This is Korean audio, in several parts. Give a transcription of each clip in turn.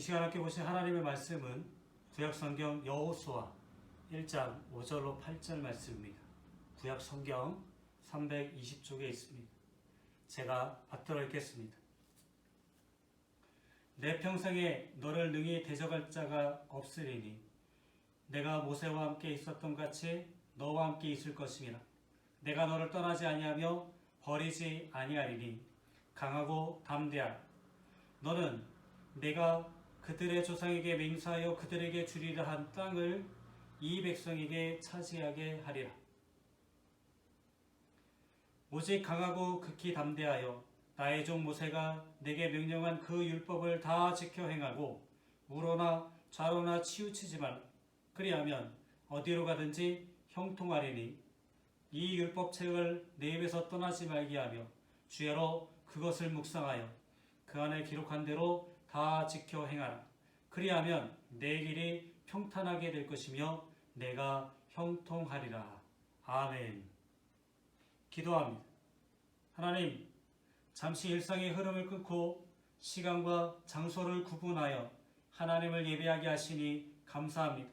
이 시간 함께 보신 하나님의 말씀은 구약성경 여호수아 1장 5절로 8절 말씀입니다. 구약성경 320쪽에 있습니다. 제가 받들어 읽겠습니다. 내 평생에 너를 능히 대적할 자가 없으리니 내가 모세와 함께 있었던 같이 너와 함께 있을 것임이라. 내가 너를 떠나지 아니하며 버리지 아니하리니 강하고 담대하라. 너는 내가 그들의 조상에게 맹세하여 그들에게 주리라 한 땅을 이 백성에게 차지하게 하리라. 오직 강하고 극히 담대하여 나의 종 모세가 내게 명령한 그 율법을 다 지켜 행하고 우로나 좌로나 치우치지 말라. 그리하면 어디로 가든지 형통하리니 이 율법책을 내 입에서 떠나지 말게 하며 주야로 그것을 묵상하여 그 안에 기록한 대로 다 지켜 행하라. 그리하면 내 길이 평탄하게 될 것이며 내가 형통하리라. 아멘. 기도합니다. 하나님, 잠시 일상의 흐름을 끊고 시간과 장소를 구분하여 하나님을 예배하게 하시니 감사합니다.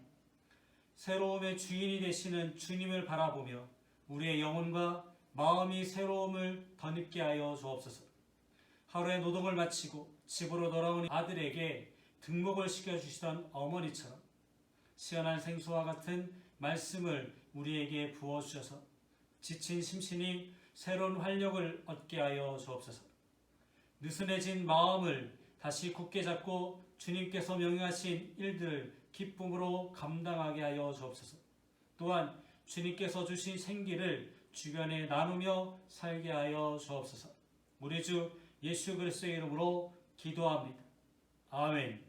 새로움의 주인이 되시는 주님을 바라보며 우리의 영혼과 마음이 새로움을 덧입게 하여 주옵소서. 하루의 노동을 마치고 집으로 돌아온 아들에게 등목을 시켜주시던 어머니처럼 시원한 생수와 같은 말씀을 우리에게 부어주셔서 지친 심신이 새로운 활력을 얻게 하여 주옵소서. 느슨해진 마음을 다시 굳게 잡고 주님께서 명령하신 일들을 기쁨으로 감당하게 하여 주옵소서. 또한 주님께서 주신 생기를 주변에 나누며 살게 하여 주옵소서. 우리 주 예수 그리스도의 이름으로 기도합니다. 아멘.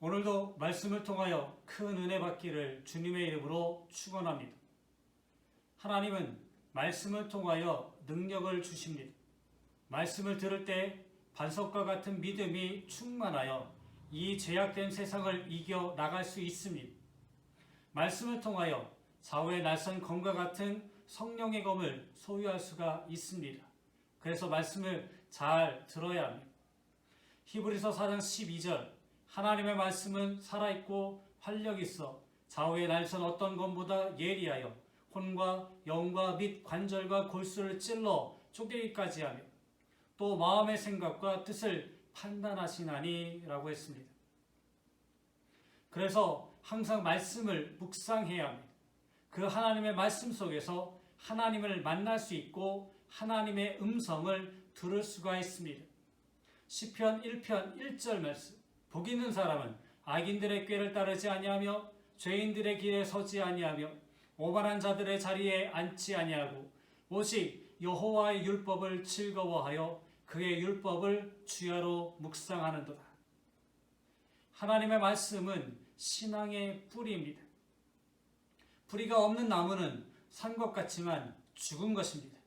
오늘도 말씀을 통하여 큰 은혜 받기를 주님의 이름으로 축원합니다. 하나님은 말씀을 통하여 능력을 주십니다. 말씀을 들을 때 반석과 같은 믿음이 충만하여 이 죄악된 세상을 이겨 나갈 수 있습니다. 말씀을 통하여 좌우의 날선 검과 같은 성령의 검을 소유할 수가 있습니다. 그래서 말씀을 잘 들어야 합니다. 히브리서 4장 12절 하나님의 말씀은 살아있고 활력이 있어 좌우의 날선 어떤 검보다 예리하여 혼과 영과 및 관절과 골수를 찔러 쪼개기까지 하며 또 마음의 생각과 뜻을 판단하시나니 라고 했습니다. 그래서 항상 말씀을 묵상해야 합니다. 그 하나님의 말씀 속에서 하나님을 만날 수 있고 하나님의 음성을 들을 수가 있습니다. 시편 1편 1절 말씀. 복 있는 사람은 악인들의 꾀를 따르지 아니하며 죄인들의 길에 서지 아니하며 오만한 자들의 자리에 앉지 아니하고 오직 여호와의 율법을 즐거워하여 그의 율법을 주야로 묵상하는도다. 하나님의 말씀은 신앙의 뿌리입니다. 뿌리가 없는 나무는 산 것 같지만 죽은 것입니다.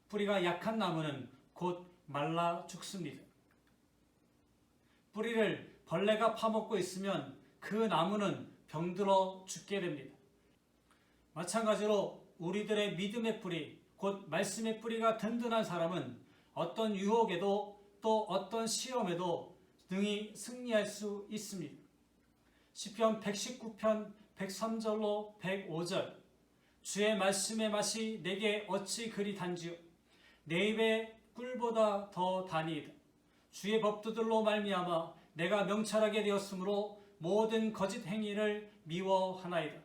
뿌리가 약한 나무는 곧 말라 죽습니다. 뿌리를 벌레가 파먹고 있으면 그 나무는 병들어 죽게 됩니다. 마찬가지로 우리들의 믿음의 뿌리, 곧 말씀의 뿌리가 든든한 사람은 어떤 유혹에도 또 어떤 시험에도 능히 승리할 수 있습니다. 시편 119편 103절로 105절 주의 말씀의 맛이 내게 어찌 그리 단지요 내 입에 꿀보다 더 다니이다. 주의 법도들로 말미암아 내가 명철하게 되었으므로 모든 거짓 행위를 미워하나이다.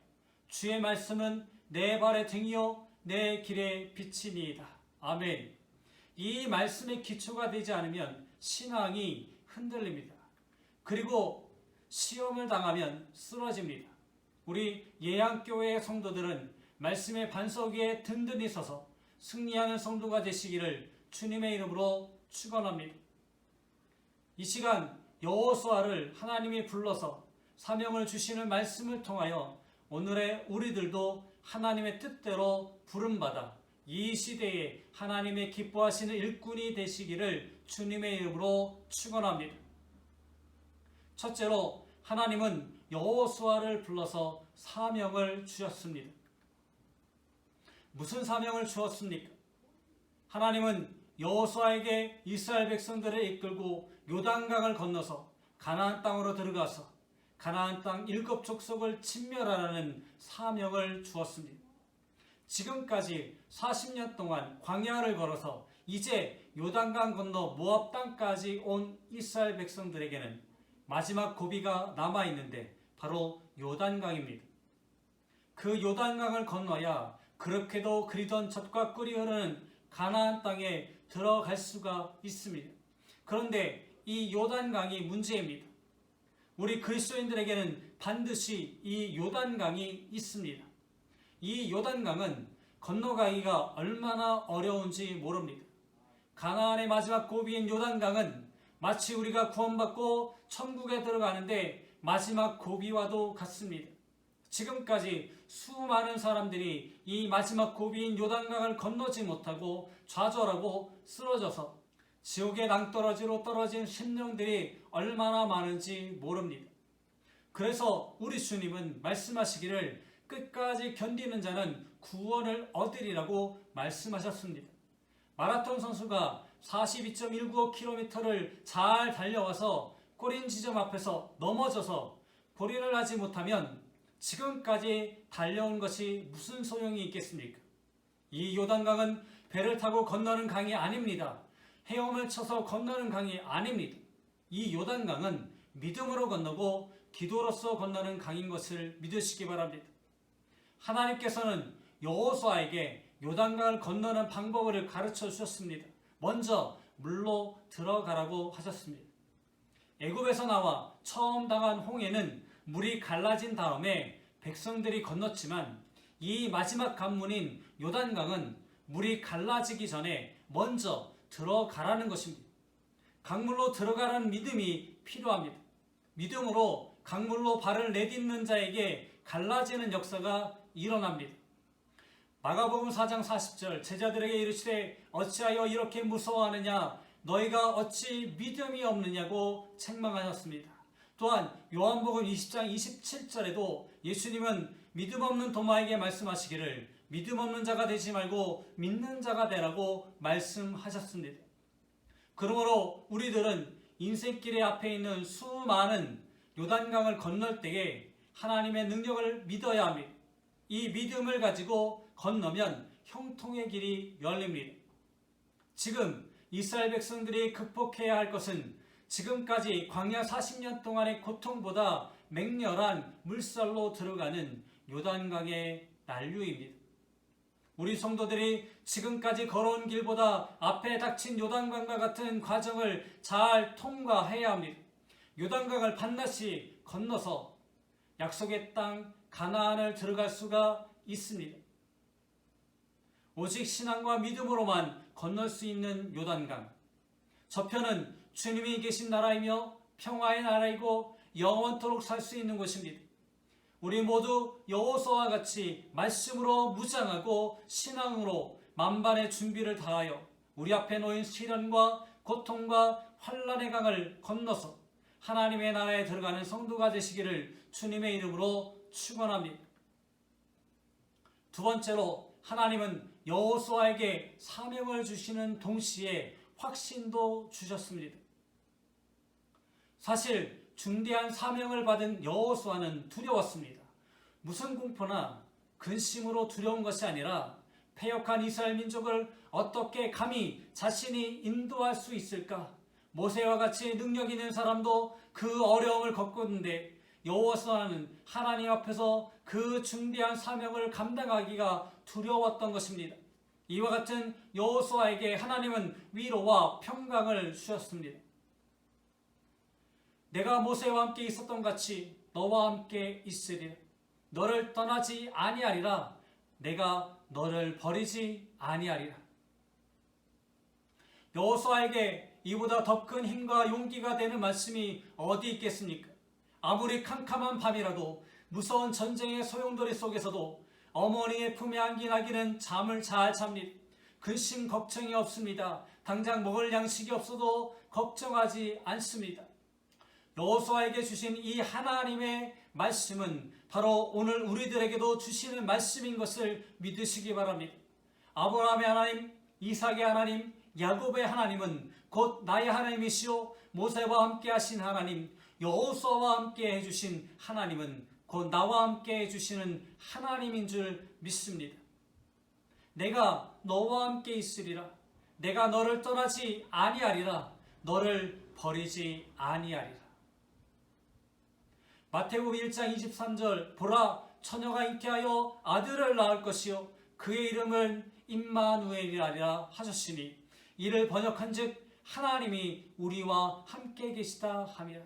주의 말씀은 내 발의 등이요 내 길의 빛이니이다. 아멘. 이 말씀의 기초가 되지 않으면 신앙이 흔들립니다. 그리고 시험을 당하면 쓰러집니다. 우리 예양교회의 성도들은 말씀의 반석 위에 든든히 서서 승리하는 성도가 되시기를 주님의 이름으로 축원합니다. 이 시간 여호수아를 하나님이 불러서 사명을 주시는 말씀을 통하여 오늘의 우리들도 하나님의 뜻대로 부름받아 이 시대에 하나님의 기뻐하시는 일꾼이 되시기를 주님의 이름으로 축원합니다. 첫째로 하나님은 여호수아를 불러서 사명을 주셨습니다. 무슨 사명을 주었습니까? 하나님은 여호수아에게 이스라엘 백성들을 이끌고 요단강을 건너서 가나안 땅으로 들어가서 가나안 땅 7 족속을 침멸하라는 사명을 주었습니다. 지금까지 40년 동안 광야를 걸어서 이제 요단강 건너 모압 땅까지 온 이스라엘 백성들에게는 마지막 고비가 남아있는데 바로 요단강입니다. 그 요단강을 건너야 그렇게도 그리던 젖과 꿀이 흐르는 가나안 땅에 들어갈 수가 있습니다. 그런데 이 요단강이 문제입니다. 우리 그리스도인들에게는 반드시 이 요단강이 있습니다. 이 요단강은 건너가기가 얼마나 어려운지 모릅니다. 가나안의 마지막 고비인 요단강은 마치 우리가 구원받고 천국에 들어가는데 마지막 고비와도 같습니다. 지금까지 수많은 사람들이 이 마지막 고비인 요단강을 건너지 못하고 좌절하고 쓰러져서 지옥의 낭떠러지로 떨어진 심령들이 얼마나 많은지 모릅니다. 그래서 우리 주님은 말씀하시기를 끝까지 견디는 자는 구원을 얻으리라고 말씀하셨습니다. 마라톤 선수가 42.195km를 잘 달려와서 꼬린 지점 앞에서 넘어져서 고리를 하지 못하면 지금까지 달려온 것이 무슨 소용이 있겠습니까? 이 요단강은 배를 타고 건너는 강이 아닙니다. 헤엄을 쳐서 건너는 강이 아닙니다. 이 요단강은 믿음으로 건너고 기도로서 건너는 강인 것을 믿으시기 바랍니다. 하나님께서는 여호수아에게 요단강을 건너는 방법을 가르쳐 주셨습니다. 먼저 물로 들어가라고 하셨습니다. 애굽에서 나와 처음 당한 홍해는 물이 갈라진 다음에 백성들이 건넜지만 이 마지막 관문인 요단강은 물이 갈라지기 전에 먼저 들어가라는 것입니다. 강물로 들어가라는 믿음이 필요합니다. 믿음으로 강물로 발을 내딛는 자에게 갈라지는 역사가 일어납니다. 마가복음 4장 40절 제자들에게 이르시되 어찌하여 이렇게 무서워하느냐 너희가 어찌 믿음이 없느냐고 책망하셨습니다. 또한 요한복음 20장 27절에도 예수님은 믿음 없는 도마에게 말씀하시기를 믿음 없는 자가 되지 말고 믿는 자가 되라고 말씀하셨습니다. 그러므로 우리들은 인생길의 앞에 있는 수많은 요단강을 건널 때에 하나님의 능력을 믿어야 합니다. 이 믿음을 가지고 건너면 형통의 길이 열립니다. 지금 이스라엘 백성들이 극복해야 할 것은 지금까지 광야 40년 동안의 고통보다 맹렬한 물살로 들어가는 요단강의 난류입니다. 우리 성도들이 지금까지 걸어온 길보다 앞에 닥친 요단강과 같은 과정을 잘 통과해야 합니다. 요단강을 반드시 건너서 약속의 땅 가나안을 들어갈 수가 있습니다. 오직 신앙과 믿음으로만 건널 수 있는 요단강. 저편은 주님이 계신 나라이며 평화의 나라이고 영원토록 살 수 있는 곳입니다. 우리 모두 여호수아와 같이 말씀으로 무장하고 신앙으로 만반의 준비를 다하여 우리 앞에 놓인 시련과 고통과 환난의 강을 건너서 하나님의 나라에 들어가는 성도가 되시기를 주님의 이름으로 축원합니다. 두 번째로 하나님은 여호수아에게 사명을 주시는 동시에 확신도 주셨습니다. 사실 중대한 사명을 받은 여호수아는 두려웠습니다. 무슨 공포나 근심으로 두려운 것이 아니라 패역한 이스라엘 민족을 어떻게 감히 자신이 인도할 수 있을까? 모세와 같이 능력 있는 사람도 그 어려움을 겪었는데 여호수아는 하나님 앞에서 그 중대한 사명을 감당하기가 두려웠던 것입니다. 이와 같은 여호수아에게 하나님은 위로와 평강을 주셨습니다. 내가 모세와 함께 있었던 같이 너와 함께 있으리라. 너를 떠나지 아니하리라. 내가 너를 버리지 아니하리라. 여호수아에게 이보다 더 큰 힘과 용기가 되는 말씀이 어디 있겠습니까? 아무리 캄캄한 밤이라도 무서운 전쟁의 소용돌이 속에서도 어머니의 품에 안긴 아기는 잠을 잘 잡니다. 근심 걱정이 없습니다. 당장 먹을 양식이 없어도 걱정하지 않습니다. 여호수아에게 주신 이 하나님의 말씀은 바로 오늘 우리들에게도 주시는 말씀인 것을 믿으시기 바랍니다. 아브라함의 하나님, 이삭의 하나님, 야곱의 하나님은 곧 나의 하나님이시오 모세와 함께 하신 하나님, 여호수아와 함께 해주신 하나님은 곧 나와 함께 해주시는 하나님인 줄 믿습니다. 내가 너와 함께 있으리라. 내가 너를 떠나지 아니하리라. 너를 버리지 아니하리라. 마태복음 1장 23절 보라 처녀가 잉태하여 아들을 낳을 것이요 그의 이름은 임마누엘이라 하셨으니 이를 번역한즉 하나님이 우리와 함께 계시다 함이라.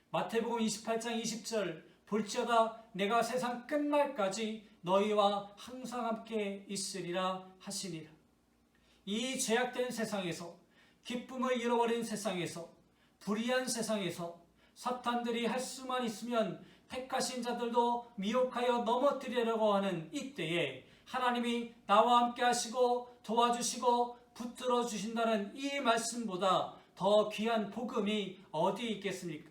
마태복음 28장 20절 볼지어다 내가 세상 끝날까지 너희와 항상 함께 있으리라 하시니라. 이 죄악된 세상에서 기쁨을 잃어버린 세상에서 불의한 세상에서 사탄들이 할 수만 있으면 택하신 자들도 미혹하여 넘어뜨리려고 하는 이때에 하나님이 나와 함께 하시고 도와주시고 붙들어 주신다는 이 말씀보다 더 귀한 복음이 어디 있겠습니까?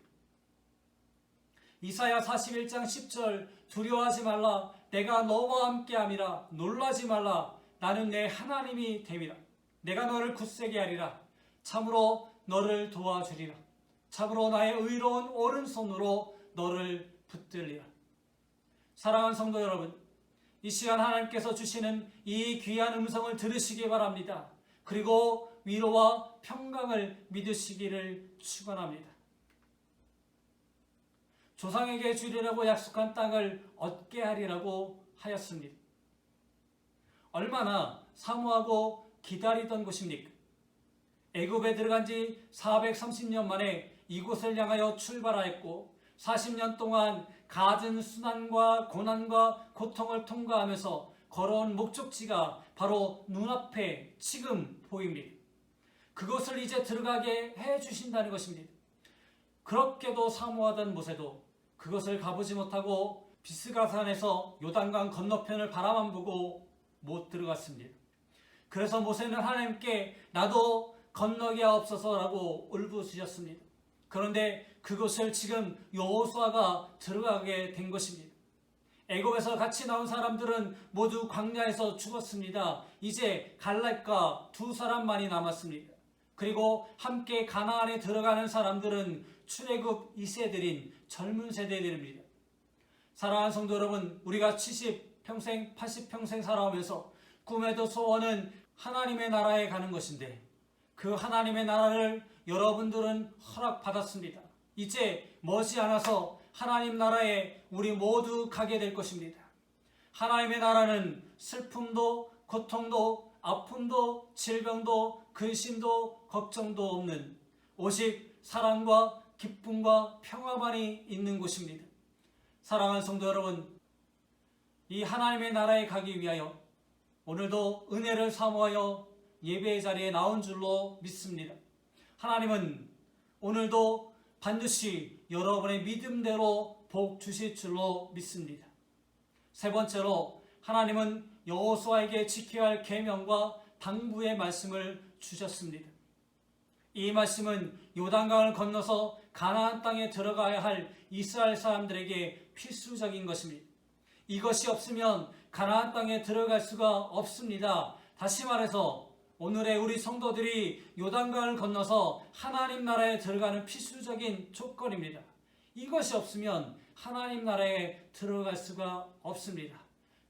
이사야 41장 10절 두려워하지 말라 내가 너와 함께함이라 놀라지 말라 나는 내 하나님이 됨이라 내가 너를 굳세게 하리라 참으로 너를 도와주리라 참으로 나의 의로운 오른손으로 너를 붙들리라. 사랑하는 성도 여러분, 이 시간 하나님께서 주시는 이 귀한 음성을 들으시기 바랍니다. 그리고 위로와 평강을 믿으시기를 축원합니다. 조상에게 주리라고 약속한 땅을 얻게 하리라고 하였습니다. 얼마나 사모하고 기다리던 곳입니까? 애굽에 들어간 지 430년 만에 이곳을 향하여 출발하였고 40년 동안 갖은 수난과 고난과 고통을 통과하면서 걸어온 목적지가 바로 눈앞에 지금 보입니다. 그곳을 이제 들어가게 해주신다는 것입니다. 그렇게도 사모하던 모세도 그것을 가보지 못하고 비스가산에서 요단강 건너편을 바라만 보고 못 들어갔습니다. 그래서 모세는 하나님께 나도 건너게 하옵소서라고 울부짖었습니다. 그런데 그곳을 지금 여호수아가 들어가게 된 것입니다. 애굽에서 같이 나온 사람들은 모두 광야에서 죽었습니다. 이제 갈렙과 두 사람만이 남았습니다. 그리고 함께 가나안에 들어가는 사람들은 출애굽 2세들인 젊은 세대들입니다. 사랑하는 성도 여러분, 우리가 70평생, 80평생 살아오면서 꿈에도 소원은 하나님의 나라에 가는 것인데 그 하나님의 나라를 여러분들은 허락받았습니다. 이제 머지않아서 하나님 나라에 우리 모두 가게 될 것입니다. 하나님의 나라는 슬픔도 고통도 아픔도 질병도 근심도 걱정도 없는 오직 사랑과 기쁨과 평화만이 있는 곳입니다. 사랑하는 성도 여러분, 이 하나님의 나라에 가기 위하여 오늘도 은혜를 사모하여 예배의 자리에 나온 줄로 믿습니다. 하나님은 오늘도 반드시 여러분의 믿음대로 복 주실 줄로 믿습니다. 세 번째로 하나님은 여호수아에게 지켜야 할 계명과 당부의 말씀을 주셨습니다. 이 말씀은 요단강을 건너서 가나안 땅에 들어가야 할 이스라엘 사람들에게 필수적인 것입니다. 이것이 없으면 가나안 땅에 들어갈 수가 없습니다. 다시 말해서 오늘의 우리 성도들이 요단강을 건너서 하나님 나라에 들어가는 필수적인 조건입니다. 이것이 없으면 하나님 나라에 들어갈 수가 없습니다.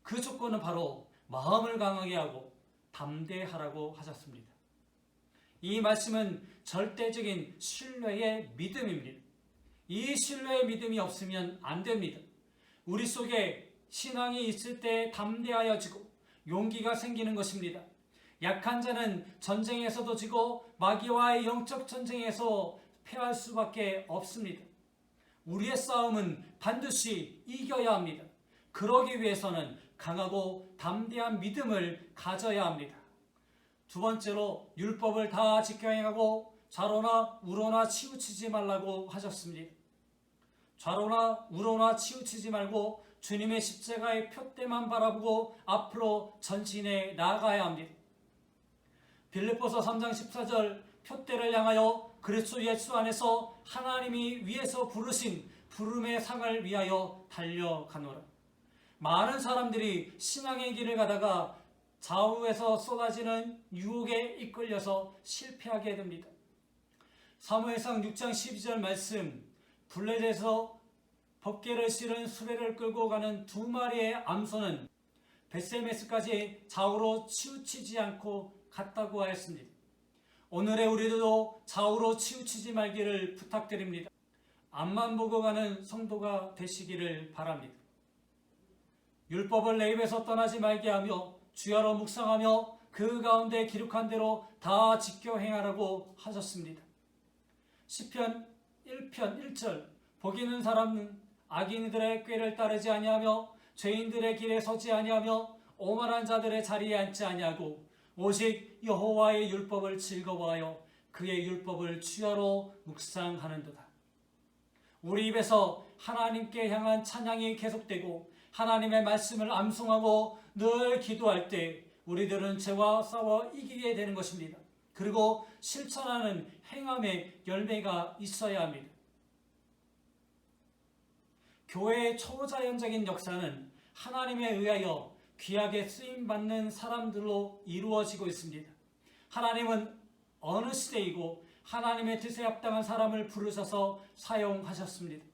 그 조건은 바로 마음을 강하게 하고 담대하라고 하셨습니다. 이 말씀은 절대적인 신뢰의 믿음입니다. 이 신뢰의 믿음이 없으면 안 됩니다. 우리 속에 신앙이 있을 때 담대하여지고 용기가 생기는 것입니다. 약한 자는 전쟁에서도 지고 마귀와의 영적 전쟁에서 패할 수밖에 없습니다. 우리의 싸움은 반드시 이겨야 합니다. 그러기 위해서는 강하고 담대한 믿음을 가져야 합니다. 두 번째로 율법을 다 지켜 행하고 좌로나 우로나 치우치지 말라고 하셨습니다. 좌로나 우로나 치우치지 말고 주님의 십자가의 표대만 바라보고 앞으로 전진해 나아가야 합니다. 빌립보서 3장 14절 표대를 향하여 그리스도 예수 안에서 하나님이 위에서 부르신 부름의 상을 위하여 달려가노라. 많은 사람들이 신앙의 길을 가다가 좌우에서 쏟아지는 유혹에 이끌려서 실패하게 됩니다. 사무엘상 6장 12절 말씀, 블레셋에서 법궤를 실은 수레를 끌고 가는 두 마리의 암소는 벳세메스까지 좌우로 치우치지 않고 갔다고 하였습니다. 오늘의 우리들도 좌우로 치우치지 말기를 부탁드립니다. 앞만 보고 가는 성도가 되시기를 바랍니다. 율법을 내 입에서 떠나지 말게 하며 주야로 묵상하며 그 가운데 기록한 대로 다 지켜 행하라고 하셨습니다. 시편 1편 1절 복 있는 사람은 악인들의 꾀를 따르지 아니하며 죄인들의 길에 서지 아니하며 오만한 자들의 자리에 앉지 아니하고 오직 여호와의 율법을 즐거워하여 그의 율법을 주야로 묵상하는도다. 우리 입에서 하나님께 향한 찬양이 계속되고 하나님의 말씀을 암송하고 늘 기도할 때 우리들은 죄와 싸워 이기게 되는 것입니다. 그리고 실천하는 행함의 열매가 있어야 합니다. 교회의 초자연적인 역사는 하나님에 의하여 귀하게 쓰임받는 사람들로 이루어지고 있습니다. 하나님은 어느 시대이고 하나님의 뜻에 합당한 사람을 부르셔서 사용하셨습니다.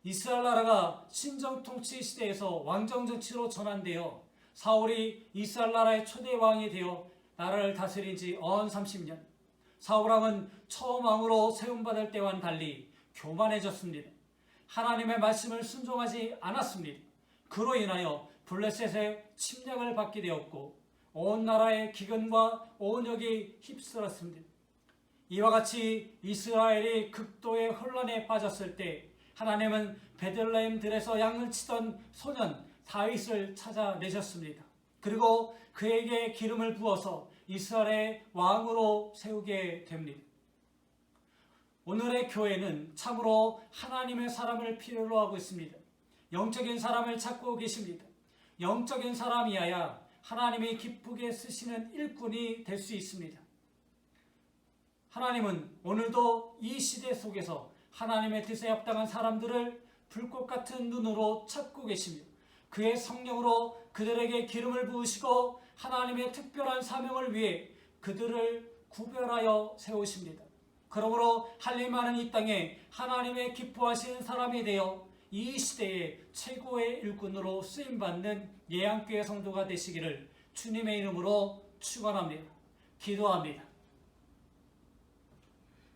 이스라엘 나라가 신정통치 시대에서 왕정정치로 전환되어 사울이 이스라엘 나라의 초대 왕이 되어 나라를 다스린 지 언 30년. 사울 왕은 처음 왕으로 세움받을 때와는 달리 교만해졌습니다. 하나님의 말씀을 순종하지 않았습니다. 그로 인하여 블레셋의 침략을 받게 되었고 온 나라의 기근과 온역이 휩쓸었습니다. 이와 같이 이스라엘이 극도의 혼란에 빠졌을 때 하나님은 베들레헴들에서 양을 치던 소년 다윗을 찾아내셨습니다. 그리고 그에게 기름을 부어서 이스라엘의 왕으로 세우게 됩니다. 오늘의 교회는 참으로 하나님의 사람을 필요로 하고 있습니다. 영적인 사람을 찾고 계십니다. 영적인 사람이어야 하나님이 기쁘게 쓰시는 일꾼이 될 수 있습니다. 하나님은 오늘도 이 시대 속에서 하나님의 뜻에 합당한 사람들을 불꽃 같은 눈으로 찾고 계십니다. 그의 성령으로 그들에게 기름을 부으시고 하나님의 특별한 사명을 위해 그들을 구별하여 세우십니다. 그러므로 할 일 많은 이 땅에 하나님의 기뻐하시는 사람이 되어 이 시대의 최고의 일꾼으로 쓰임받는 예양교회 성도가 되시기를 주님의 이름으로 축원합니다. 기도합니다.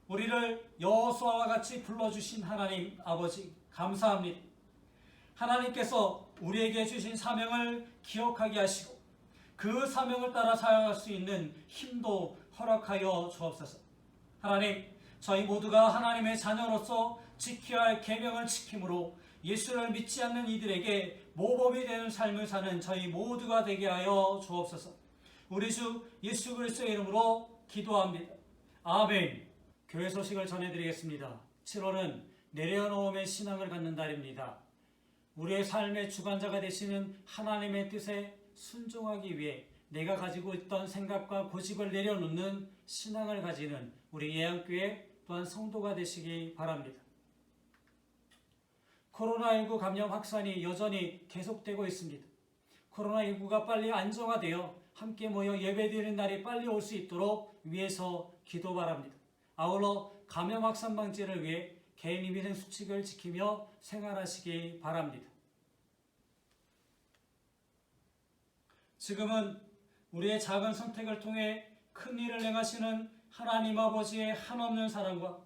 우리를 여호수아와 같이 불러주신 하나님 아버지 감사합니다. 하나님께서 우리에게 주신 사명을 기억하게 하시고 그 사명을 따라 사용할 수 있는 힘도 허락하여 주옵소서. 하나님, 저희 모두가 하나님의 자녀로서 지켜야 할 계명을 지킴으로 예수를 믿지 않는 이들에게 모범이 되는 삶을 사는 저희 모두가 되게 하여 주옵소서. 우리 주 예수 그리스도의 이름으로 기도합니다. 아멘. 교회 소식을 전해드리겠습니다. 7월은 내려놓음의 신앙을 갖는 달입니다. 우리의 삶의 주관자가 되시는 하나님의 뜻에 순종하기 위해 내가 가지고 있던 생각과 고집을 내려놓는 신앙을 가지는 우리 예양교회 또한 성도가 되시기 바랍니다. 코로나19 감염 확산이 여전히 계속되고 있습니다. 코로나19가 빨리 안정화되어 함께 모여 예배드리는 날이 빨리 올 수 있도록 위해서 기도 바랍니다. 아울러 감염 확산 방지를 위해 개인 위생 수칙을 지키며 생활하시기 바랍니다. 지금은 우리의 작은 선택을 통해 큰 일을 행하시는 하나님 아버지의 한없는 사랑과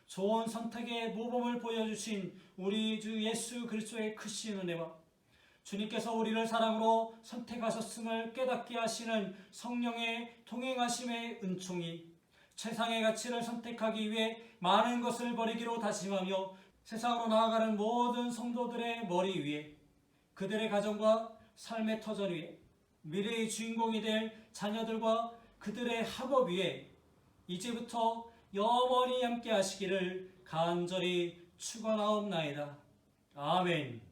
좋은 선택의 모범을 보여주신 우리 주 예수 그리스도의 크신 은혜와 주님께서 우리를 사랑으로 선택하셨음을 깨닫게 하시는 성령의 동행하심의 은총이 세상의 가치를 선택하기 위해 많은 것을 버리기로 다짐하며 세상으로 나아가는 모든 성도들의 머리 위에, 그들의 가정과 삶의 터전 위에, 미래의 주인공이 될 자녀들과 그들의 학업 위에 이제부터 영원히 함께 하시기를 간절히 축원하옵나이다. 아멘.